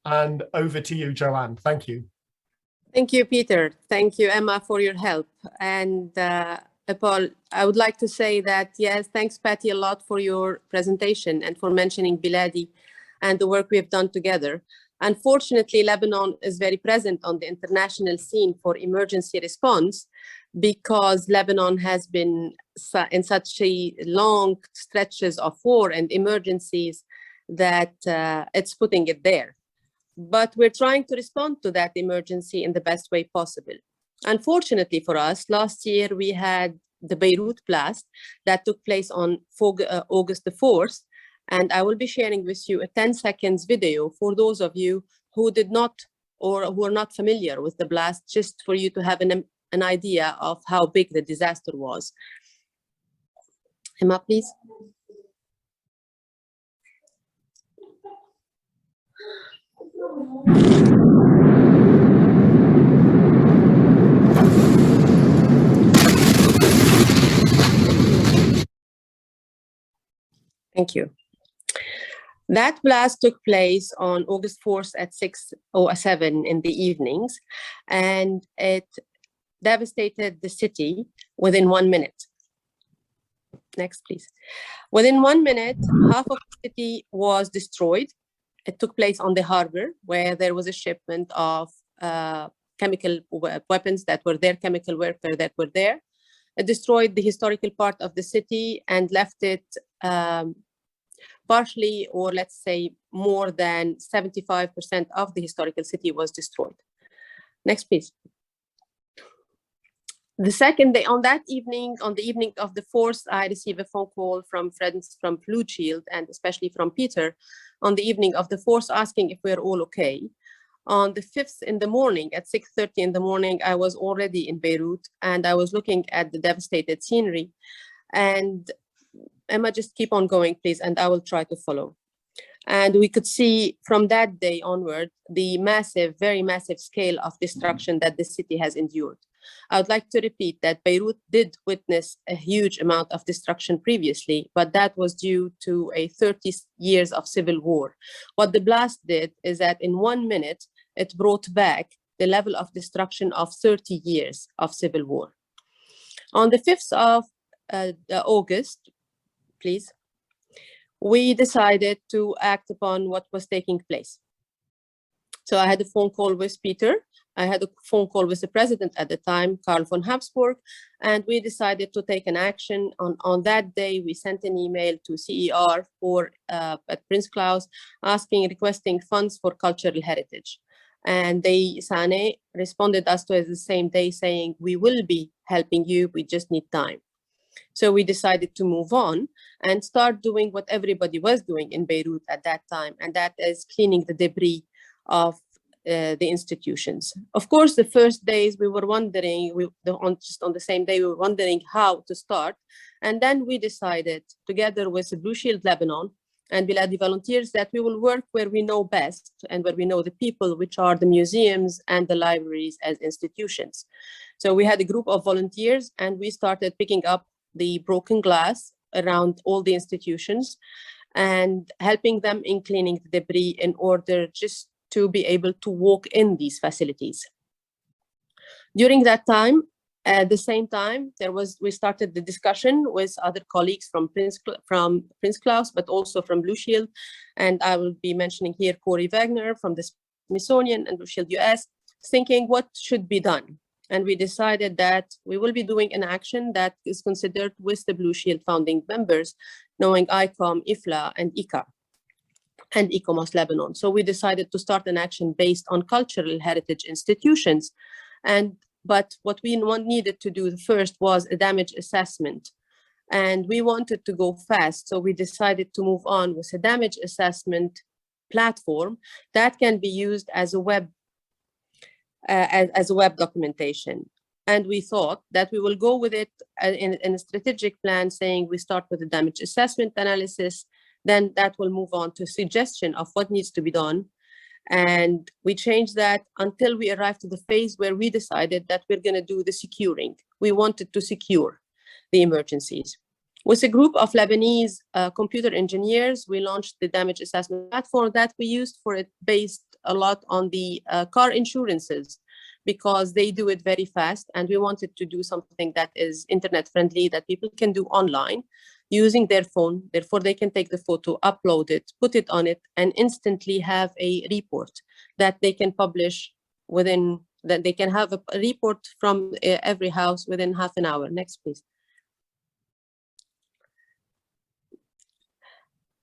And over to you, Joanne. Thank you. Thank you, Peter. Thank you, Emma, for your help. And Paul, I would like to say that, yes, thanks, Patty, a lot for your presentation and for mentioning Biladi and the work we have done together. Unfortunately, Lebanon is very present on the international scene for emergency response because Lebanon has been in such a long stretches of war and emergencies that it's putting it there. But we're trying to respond to that emergency in the best way possible. Unfortunately for us, last year we had the Beirut blast that took place on August the 4th. And I will be sharing with you a 10 seconds video for those of you who did not or who are not familiar with the blast, just for you to have an idea of how big the disaster was. Emma, please. Thank you. That blast took place on August 4th at 6:07 in the evenings, and it devastated the city within 1 minute. Next, please. Within 1 minute, half of the city was destroyed. It took place on the harbor where there was a shipment of chemical weapons that were there, chemical warfare that were there. It destroyed the historical part of the city and left it partially, or let's say more than 75% of the historical city was destroyed. Next, please. The second day, on the evening of the 4th, I received a phone call from friends from Blue Shield and especially from Peter on the evening of the 4th asking if we're all okay. On the 5th in the morning, at 6:30 in the morning, I was already in Beirut and I was looking at the devastated scenery. And Emma, just keep on going, please, and I will try to follow. And we could see from that day onward, the massive, very massive scale of destruction that the city has endured. I would like to repeat that Beirut did witness a huge amount of destruction previously, but that was due to a 30 years of civil war. What the blast did is that in 1 minute, it brought back the level of destruction of 30 years of civil war. On the 5th of August, please, we decided to act upon what was taking place. So I had a phone call with Peter. I had a phone call with the president at the time, Karl von Habsburg, and we decided to take an action. On that day, we sent an email to CER at Prince Claus requesting funds for cultural heritage. And SANE responded us to us the same day saying, we will be helping you, we just need time. So we decided to move on and start doing what everybody was doing in Beirut at that time, and that is cleaning the debris of the institutions. Of course, the first days we were wondering, just on the same day, we were wondering how to start. And then we decided, together with Blue Shield Lebanon and Biladi volunteers, that we will work where we know best and where we know the people, which are the museums and the libraries as institutions. So we had a group of volunteers and we started picking up the broken glass around all the institutions and helping them in cleaning the debris in order just to be able to walk in these facilities. During that time, at the same time, we started the discussion with other colleagues from Prince Claus, but also from Blue Shield. And I will be mentioning here Corey Wagner from the Smithsonian and Blue Shield US, thinking what should be done. And we decided that we will be doing an action that is considered with the Blue Shield founding members, knowing ICOM, IFLA, and ICA, and ICOMOS Lebanon. So we decided to start an action based on cultural heritage institutions. But what we needed to do first was a damage assessment. And we wanted to go fast. So we decided to move on with a damage assessment platform that can be used as a web documentation. And we thought that we will go with it in a strategic plan, saying we start with a damage assessment analysis, then that will move on to suggestion of what needs to be done. And we changed that until we arrived to the phase where we decided that we're going to do the securing. We wanted to secure the emergencies. With a group of Lebanese computer engineers, we launched the damage assessment platform that we used for it based a lot on the car insurances because they do it very fast. And we wanted to do something that is internet friendly, that people can do online using their phone. Therefore, they can take the photo, upload it, put it on it, and instantly have a report that they can publish within, that they can have a report from every house within half an hour. Next, please.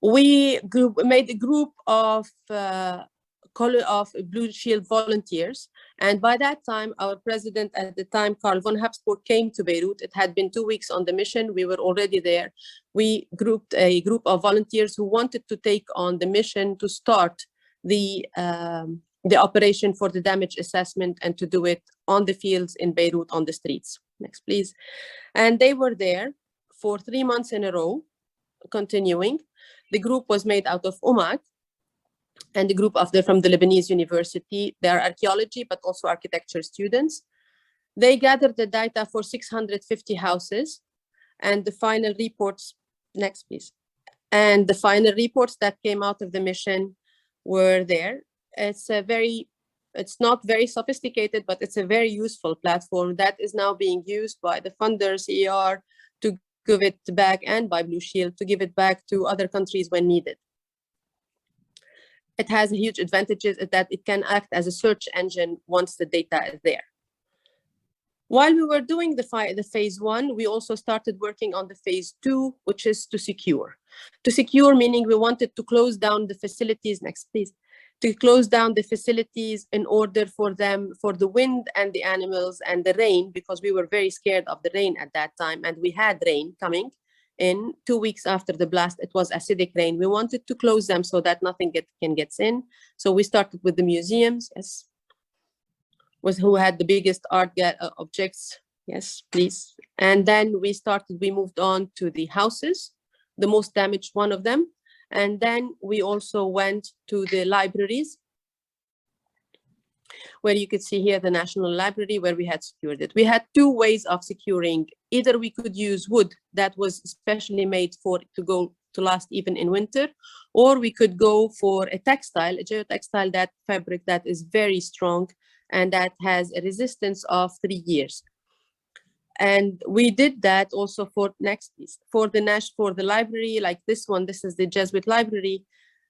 We made a group of Blue Shield volunteers. And by that time, our president at the time, Karl von Habsburg, came to Beirut. It had been 2 weeks on the mission. We were already there. We grouped a group of volunteers who wanted to take on the mission to start the operation for the damage assessment and to do it on the fields in Beirut, on the streets. Next, please. And they were there for 3 months in a row, continuing. The group was made out of Umak, and the group from the Lebanese University. They are archaeology, but also architecture students. They gathered the data for 650 houses, and the final reports, next please. And the final reports that came out of the mission were there. It's not very sophisticated, but it's a very useful platform that is now being used by the funder, CER, to give it back, and by Blue Shield to give it back to other countries when needed. It has huge advantages that it can act as a search engine once the data is there. While we were doing the phase 1, we also started working on the phase 2, which is to secure. To secure, meaning we wanted to close down the facilities, next please, to close down the facilities in order for the wind and the animals and the rain, because we were very scared of the rain at that time, and we had rain coming in 2 weeks after the blast. It was acidic rain. We wanted to close them so that nothing can get in. So we started with the museums, yes, with who had the biggest art objects, yes, please. And then we moved on to the houses, the most damaged one of them. And then we also went to the libraries, where you could see here the National Library, where we had secured it. We had 2 ways of securing. Either we could use wood that was specially made to last even in winter, or we could go for a geotextile, that fabric that is very strong and that has a resistance of 3 years. And we did that also for the library, like this one. This is the Jesuit library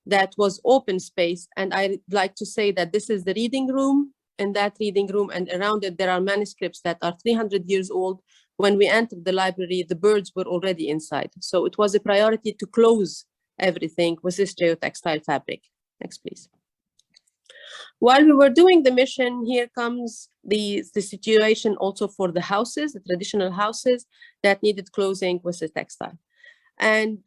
that was open space. And I'd like to say that this is the reading room. In that reading room and around it, there are manuscripts that are 300 years old. When we entered the library, the birds were already inside. So it was a priority to close everything with this geotextile fabric. Next, please. While we were doing the mission, here comes the situation also for the houses, the traditional houses that needed closing with the textile. And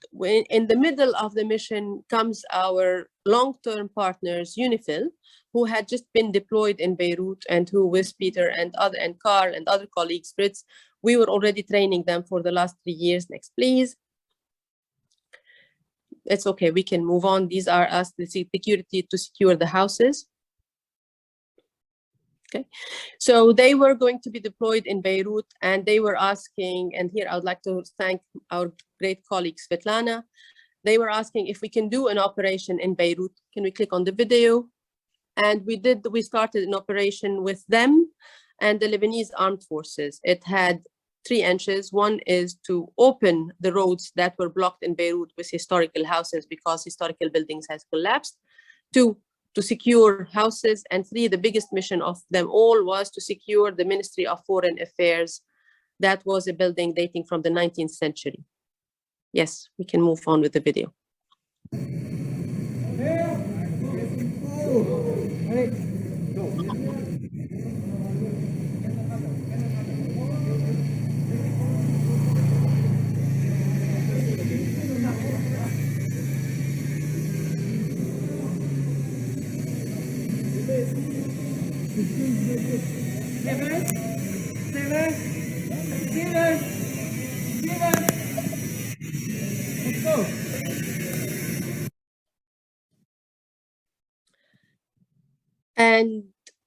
in the middle of the mission comes our long-term partners, UNIFIL, who had just been deployed in Beirut, and who with Peter and Carl and other colleagues, Fritz, we were already training them for the last 3 years. Next, please. It's okay, we can move on. These are us, the security to secure the houses. Okay, so they were going to be deployed in Beirut, and they were asking, and here I would like to thank our great colleague Svetlana. They were asking if we can do an operation in Beirut. Can we click on the video? And we started an operation with them and the Lebanese armed forces. It had 3 inches. One is to open the roads that were blocked in Beirut with historical houses because historical buildings has collapsed. 2, to secure houses, and 3, the biggest mission of them all was to secure the Ministry of Foreign Affairs. That was a building dating from the 19th century. Yes, we can move on with the video. Let's go. And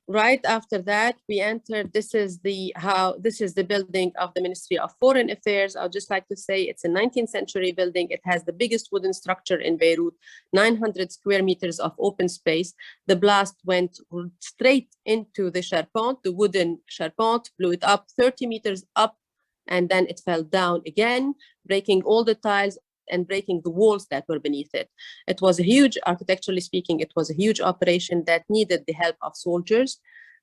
Right after that, we entered, this is the building of the Ministry of Foreign Affairs. I'd just like to say it's a 19th century building. It has the biggest wooden structure in Beirut, 900 square meters of open space. The blast went straight into the charpente, the wooden charpente, blew it up 30 meters up, and then it fell down again, breaking all the tiles and breaking the walls that were beneath it. It was a huge, architecturally speaking, it was a huge operation that needed the help of soldiers.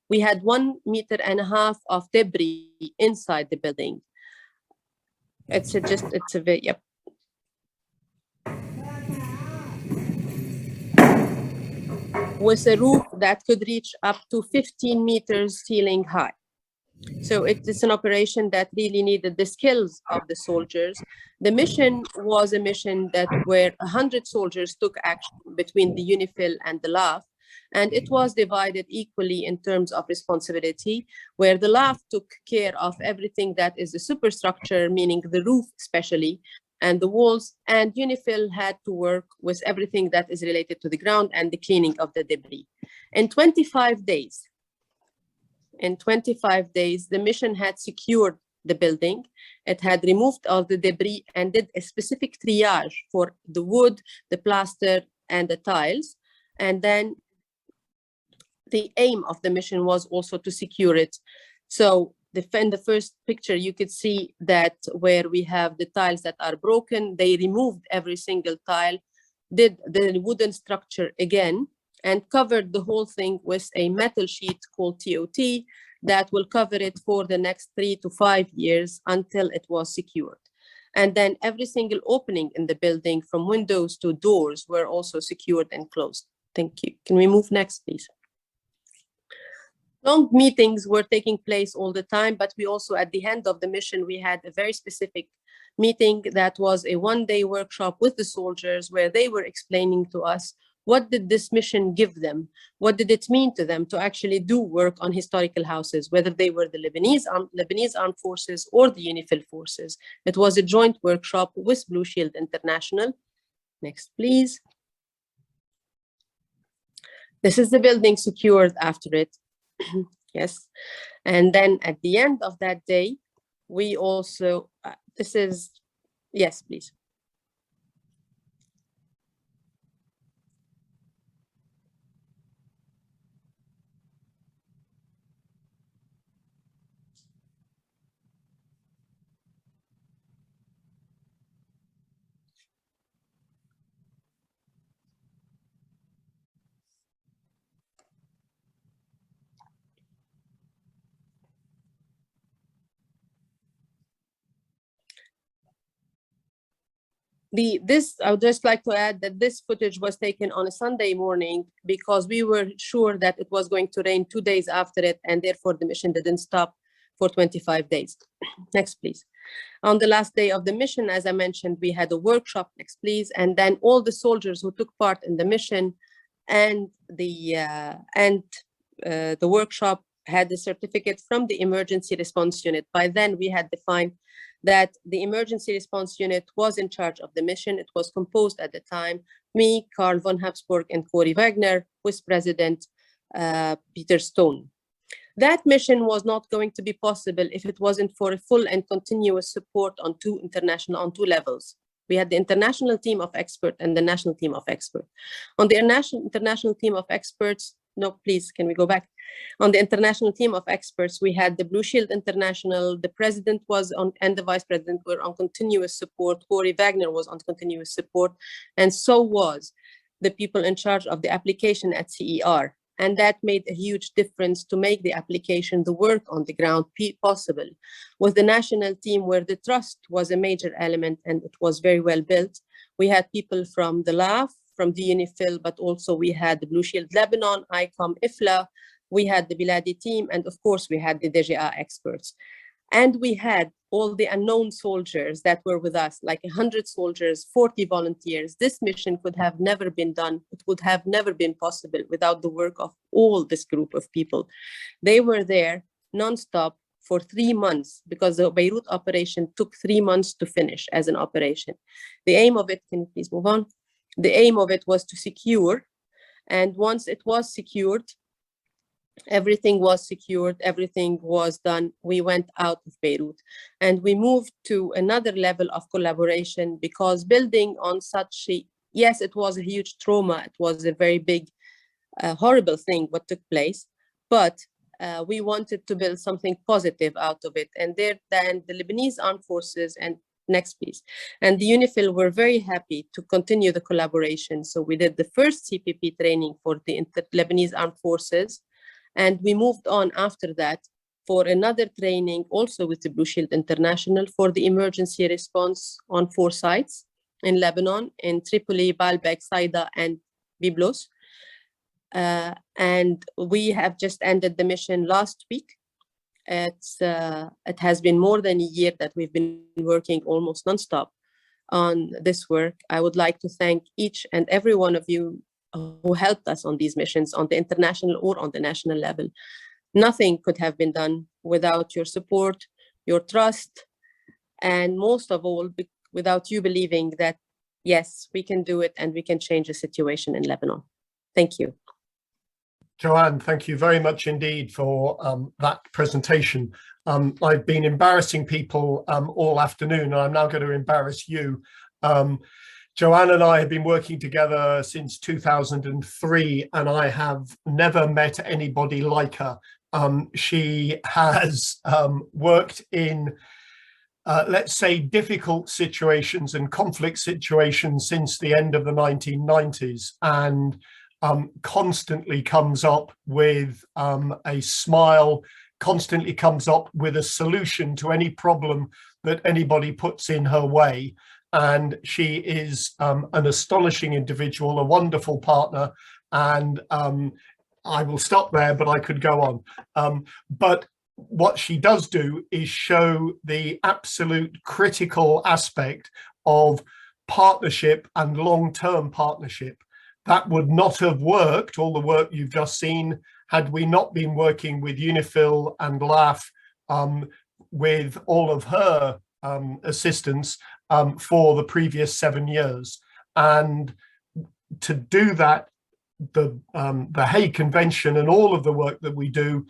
We had 1.5 meters of debris inside the building. It's a very, yep. With a roof that could reach up to 15 meters ceiling high. So it is an operation that really needed the skills of the soldiers. The mission was a mission that where 100 soldiers took action between the UNIFIL and the LAF, and it was divided equally in terms of responsibility, where the LAF took care of everything that is the superstructure, meaning the roof especially, and the walls, and UNIFIL had to work with everything that is related to the ground and the cleaning of the debris. In 25 days, the mission had secured the building. It had removed all the debris and did a specific triage for the wood, the plaster, and the tiles. And then the aim of the mission was also to secure it. So in the first picture, you could see that where we have the tiles that are broken, they removed every single tile, did the wooden structure again, and covered the whole thing with a metal sheet called TOT that will cover it for the next 3 to 5 years until it was secured. And then every single opening in the building, from windows to doors, were also secured and closed. Thank you. Can we move next, please? Long meetings were taking place all the time, but we also, at the end of the mission, we had a very specific meeting that was a one-day workshop with the soldiers where they were explaining to us what did this mission give them? What did it mean to them to actually do work on historical houses, whether they were the Lebanese Armed Forces or the UNIFIL forces? It was a joint workshop with Blue Shield International. Next, please. This is the building secured after it. Yes. And then at the end of that day, we also, yes, please. I would just like to add that this footage was taken on a Sunday morning because we were sure that it was going to rain 2 days after it, and therefore the mission didn't stop for 25 days. Next, please. On the last day of the mission, as I mentioned, we had a workshop. Next, please. And then all the soldiers who took part in the mission and the workshop had the certificate from the emergency response unit. By then, we had defined that the emergency response unit was in charge of the mission. It was composed at the time, me, Karl von Habsburg, and Corey Wagner, with President Peter Stone. That mission was not going to be possible if it wasn't for a full and continuous support on two levels. We had the international team of experts and the national team of experts. On the international team of experts, no, please, can we go back? On the international team of experts, we had the Blue Shield International, the president was on, and the vice president were on continuous support. Corey Wagner was on continuous support, and so was the people in charge of the application at CER. And that made a huge difference to make the application, the work on the ground possible. With the national team, where the trust was a major element and it was very well built, we had people from the LAF, from the UNIFIL, but also we had the Blue Shield Lebanon, ICOM, IFLA, we had the Biladi team, and of course we had the DGA experts. And we had all the unknown soldiers that were with us, like 100 soldiers, 40 volunteers. This mission could have never been done. It would have never been possible without the work of all this group of people. They were there nonstop for 3 months because the Beirut operation took 3 months to finish as an operation. The aim of it, can you please move on? The aim of it was to secure, and once it was secured, Everything was secured, everything was done. We went out of Beirut and we moved to another level of collaboration, because building on such a, yes, it was a huge trauma. It was a very big, horrible thing what took place, but we wanted to build something positive out of it. And there, then the Lebanese Armed Forces and next please. And the UNIFIL were very happy to continue the collaboration. So we did the first CPP training for the Lebanese Armed Forces. And we moved on after that for another training also with the Blue Shield International for the emergency response on 4 sites in Lebanon, in Tripoli, Baalbek, Saida, and Byblos. And we have just ended the mission last week. It has been more than a year that we've been working almost nonstop on this work. I would like to thank each and every one of you who helped us on these missions on the international or on the national level. Nothing could have been done without your support, your trust, and most of all, without you believing that, yes, we can do it and we can change the situation in Lebanon. Thank you. Joanne, thank you very much indeed for that presentation. I've been embarrassing people all afternoon, and I'm now going to embarrass you. Joanne and I have been working together since 2003, and I have never met anybody like her. She has worked in, let's say, difficult situations and conflict situations since the end of the 1990s, and constantly comes up with a smile, constantly comes up with a solution to any problem that anybody puts in her way. And she is an astonishing individual, a wonderful partner, and I will stop there, but I could go on. But what she does do is show the absolute critical aspect of partnership and long-term partnership. That would not have worked, all the work you've just seen, had we not been working with UNIFIL and LAF with all of her assistance for the previous 7 years. And to do that, the Hague Convention and all of the work that we do,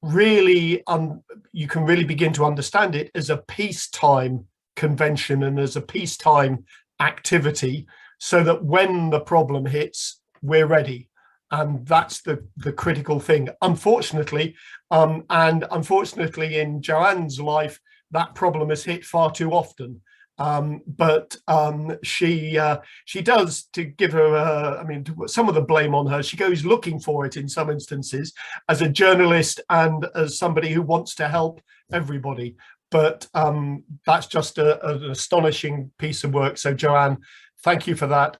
really, you can really begin to understand it as a peacetime convention and as a peacetime activity, so that when the problem hits, we're ready. And that's the critical thing. Unfortunately, and unfortunately in Joanne's life, that problem has hit far too often. But she does, to give her, I mean, some of the blame on her, she goes looking for it in some instances as a journalist and as somebody who wants to help everybody. But that's just an astonishing piece of work. So Joanne, thank you for that.